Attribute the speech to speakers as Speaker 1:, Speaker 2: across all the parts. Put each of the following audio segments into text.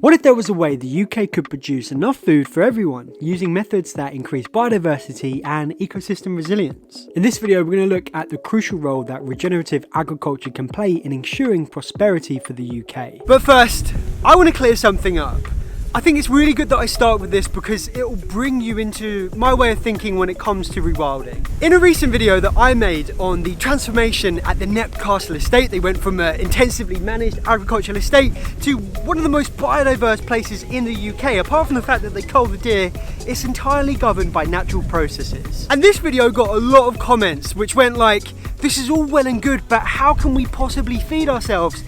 Speaker 1: What if there was a way the UK could produce enough food for everyone using methods that increase biodiversity and ecosystem resilience? In this video, we're going to look at the crucial role that regenerative agriculture can play in ensuring prosperity for the UK. But first, I want to clear something up. I think it's really good that I start with this because it will bring you into my way of thinking when it comes to rewilding. In a recent video that I made on the transformation at the Knepp Castle estate, they went from an intensively managed agricultural estate to one of the most biodiverse places in the UK. Apart from the fact that they cull the deer, it's entirely governed by natural processes. And this video got a lot of comments which went like, this is all well and good, but how can we possibly feed ourselves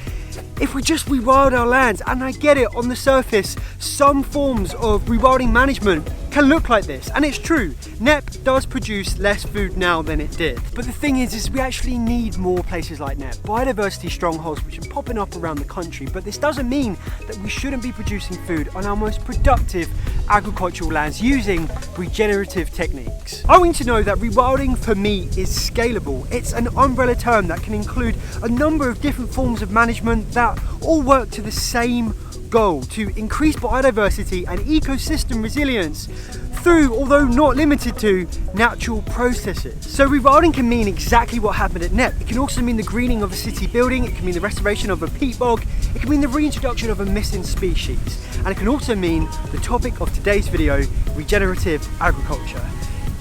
Speaker 1: if we just rewild our lands? And I get it, on the surface, some forms of rewilding management can look like this, and it's true. Knepp does produce less food now than it did. But the thing is we actually need more places like Knepp, biodiversity strongholds which are popping up around the country. But this doesn't mean that we shouldn't be producing food on our most productive agricultural lands using regenerative techniques. I want you to know that rewilding for me is scalable. It's an umbrella term that can include a number of different forms of management that all work to the same goal: to increase biodiversity and ecosystem resilience through, although not limited to, natural processes. So rewilding can mean exactly what happened at Knepp. It can also mean the greening of a city building, it can mean the restoration of a peat bog, it can mean the reintroduction of a missing species, and it can also mean the topic of today's video, regenerative agriculture.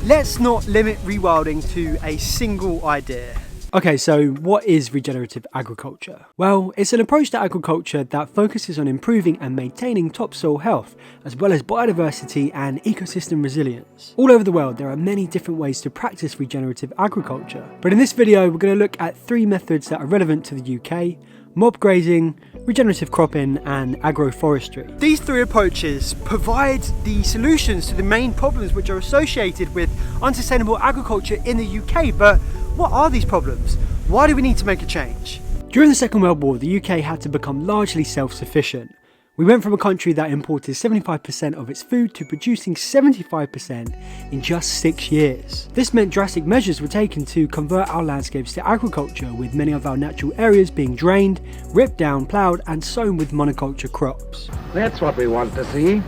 Speaker 1: Let's not limit rewilding to a single idea. Okay, so what is regenerative agriculture? Well, it's an approach to agriculture that focuses on improving and maintaining topsoil health, as well as biodiversity and ecosystem resilience. All over the world, there are many different ways to practice regenerative agriculture, but in this video, we're going to look at 3 methods that are relevant to the UK: mob grazing, regenerative cropping, and agroforestry. These 3 approaches provide the solutions to the main problems which are associated with unsustainable agriculture in the UK, but what are these problems? Why do we need to make a change? During the Second World War, the UK had to become largely self-sufficient. We went from a country that imported 75% of its food to producing 75% in just 6 years. This meant drastic measures were taken to convert our landscapes to agriculture, with many of our natural areas being drained, ripped down, ploughed and sown with monoculture crops.
Speaker 2: That's what we want to see.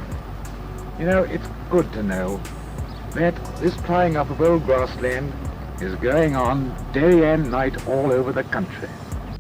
Speaker 2: You know, it's good to know that this ploughing up of old grassland is going on day and night all over the country.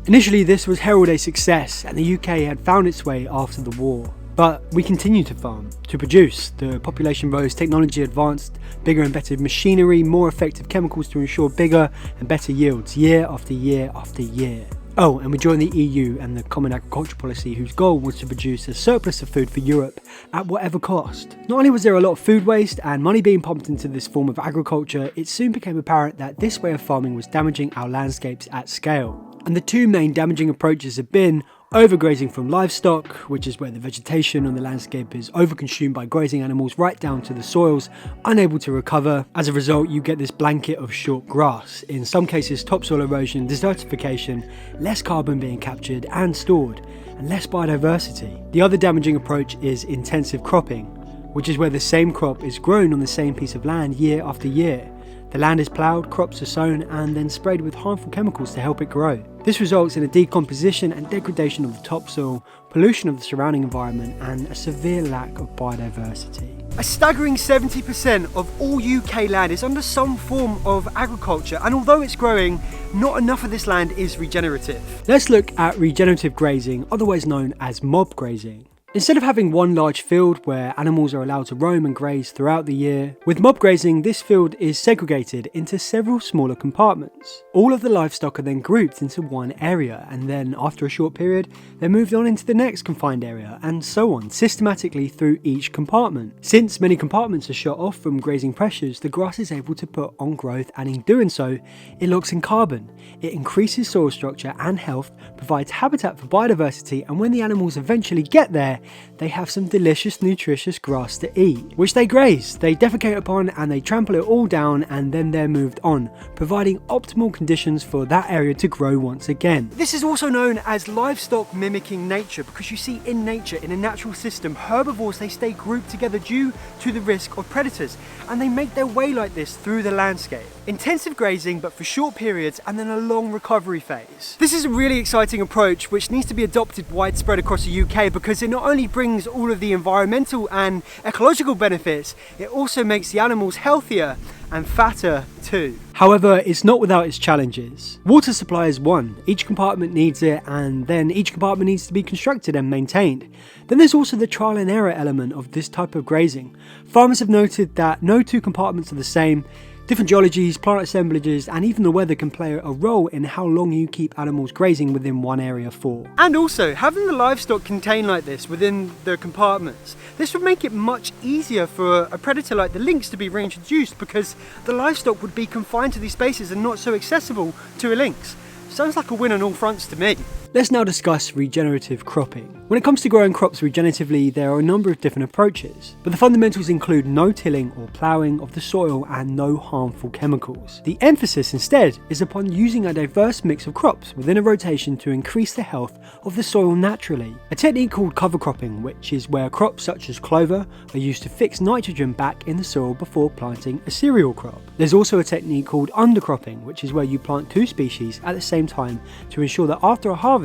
Speaker 1: Initially, this was heralded a success, and the UK had found its way after the war. But we continued to farm, to produce. The population rose, technology advanced, bigger and better machinery, more effective chemicals to ensure bigger and better yields year after year after year. Oh, and we joined the EU and the Common Agriculture Policy, whose goal was to produce a surplus of food for Europe at whatever cost. Not only was there a lot of food waste and money being pumped into this form of agriculture, it soon became apparent that this way of farming was damaging our landscapes at scale. And the 2 main damaging approaches have been overgrazing from livestock, which is where the vegetation on the landscape is overconsumed by grazing animals right down to the soils, unable to recover. As a result, you get this blanket of short grass, in some cases topsoil erosion, desertification, less carbon being captured and stored, and less biodiversity. The other damaging approach is intensive cropping, which is where the same crop is grown on the same piece of land year after year. The land is ploughed, crops are sown, and then sprayed with harmful chemicals to help it grow. This results in a decomposition and degradation of the topsoil, pollution of the surrounding environment, and a severe lack of biodiversity. A staggering 70% of all UK land is under some form of agriculture, and although it's growing, not enough of this land is regenerative. Let's look at regenerative grazing, otherwise known as mob grazing. Instead of having one large field where animals are allowed to roam and graze throughout the year, with mob grazing, this field is segregated into several smaller compartments. All of the livestock are then grouped into one area, and then after a short period, they're moved on into the next confined area, and so on, systematically through each compartment. Since many compartments are shut off from grazing pressures, the grass is able to put on growth, and in doing so, it locks in carbon. It increases soil structure and health, provides habitat for biodiversity, and when the animals eventually get there, they have some delicious, nutritious grass to eat, which they graze, they defecate upon, and they trample it all down, and then they're moved on, providing optimal conditions for that area to grow once again. This is also known as livestock mimicking nature, because you see in nature, in a natural system, herbivores, they stay grouped together due to the risk of predators, and they make their way like this through the landscape. Intensive grazing, but for short periods, and then a long recovery phase. This is a really exciting approach which needs to be adopted widespread across the UK, because it not only brings all of the environmental and ecological benefits, it also makes the animals healthier and fatter too. However, it's not without its challenges. Water supply is one, each compartment needs it, and then each compartment needs to be constructed and maintained. Then there's also the trial and error element of this type of grazing. Farmers have noted that no two compartments are the same. Different geologies, plant assemblages, and even the weather can play a role in how long you keep animals grazing within one area for. And also, having the livestock contained like this within the compartments, this would make it much easier for a predator like the lynx to be reintroduced, because the livestock would be confined to these spaces and not so accessible to a lynx. Sounds like a win on all fronts to me. Let's now discuss regenerative cropping. When it comes to growing crops regeneratively, there are a number of different approaches, but the fundamentals include no tilling or ploughing of the soil and no harmful chemicals. The emphasis instead is upon using a diverse mix of crops within a rotation to increase the health of the soil naturally. A technique called cover cropping, which is where crops such as clover are used to fix nitrogen back in the soil before planting a cereal crop. There's also a technique called undercropping, which is where you plant two species at the same time to ensure that after a harvest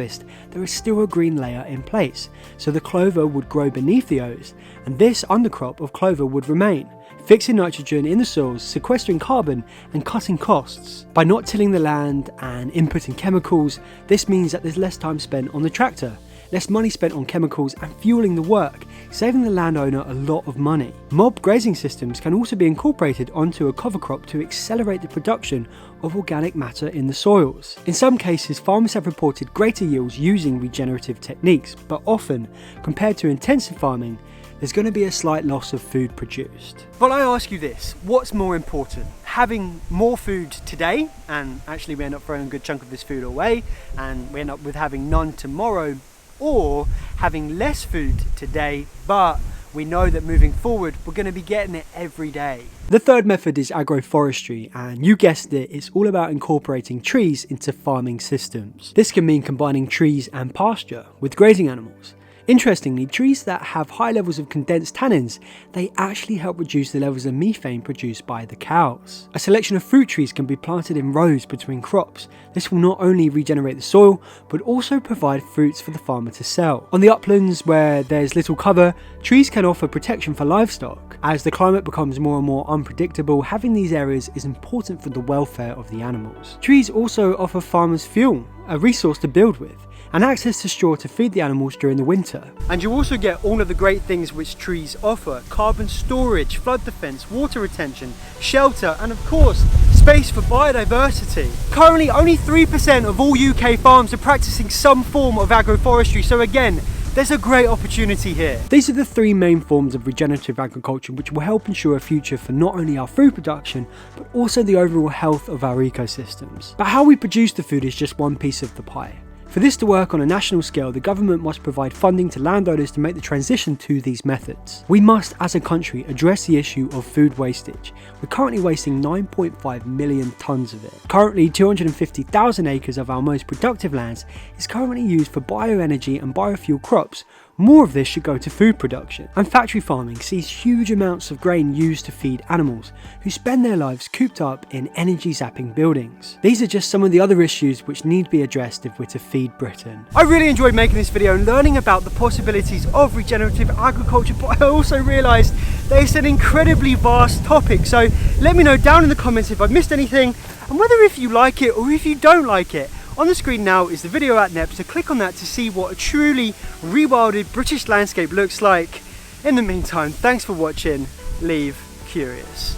Speaker 1: there is still a green layer in place, so the clover would grow beneath the oats, and this undercrop of clover would remain, fixing nitrogen in the soils, sequestering carbon and cutting costs. By not tilling the land and inputting chemicals, this means that there's less time spent on the tractor, less money spent on chemicals and fueling the work, saving the landowner a lot of money. Mob grazing systems can also be incorporated onto a cover crop to accelerate the production of organic matter in the soils. In some cases, farmers have reported greater yields using regenerative techniques, but often, compared to intensive farming, there's going to be a slight loss of food produced. But I ask you this, what's more important? Having more food today, and actually we end up throwing a good chunk of this food away, and we end up with having none tomorrow, or having less food today, but we know that moving forward we're going to be getting it every day? The third method is agroforestry, and you guessed it, it's all about incorporating trees into farming systems. This can mean combining trees and pasture with grazing animals. Interestingly, trees that have high levels of condensed tannins, they actually help reduce the levels of methane produced by the cows. A selection of fruit trees can be planted in rows between crops. This will not only regenerate the soil, but also provide fruits for the farmer to sell. On the uplands where there's little cover, trees can offer protection for livestock. As the climate becomes more and more unpredictable, having these areas is important for the welfare of the animals. Trees also offer farmers fuel, a resource to build with, and access to straw to feed the animals during the winter. And you also get all of the great things which trees offer: carbon storage, flood defense, water retention, shelter, and of course, space for biodiversity. Currently, only 3% of all UK farms are practicing some form of agroforestry, so again, there's a great opportunity here. These are the three main forms of regenerative agriculture which will help ensure a future for not only our food production, but also the overall health of our ecosystems. But how we produce the food is just one piece of the pie. For this to work on a national scale, the government must provide funding to landowners to make the transition to these methods. We must, as a country, address the issue of food wastage. We're currently wasting 9.5 million tonnes of it. Currently, 250,000 acres of our most productive lands is currently used for bioenergy and biofuel crops. More of this should go to food production. And factory farming sees huge amounts of grain used to feed animals, who spend their lives cooped up in energy-zapping buildings. These are just some of the other issues which need to be addressed if we're to feed Britain. I really enjoyed making this video and learning about the possibilities of regenerative agriculture, but I also realised that it's an incredibly vast topic, so let me know down in the comments if I've missed anything, and whether if you like it or if you don't like it. On the screen now is the video at NEP, so click on that to see what a truly rewilded British landscape looks like. In the meantime, thanks for watching. Leave curious.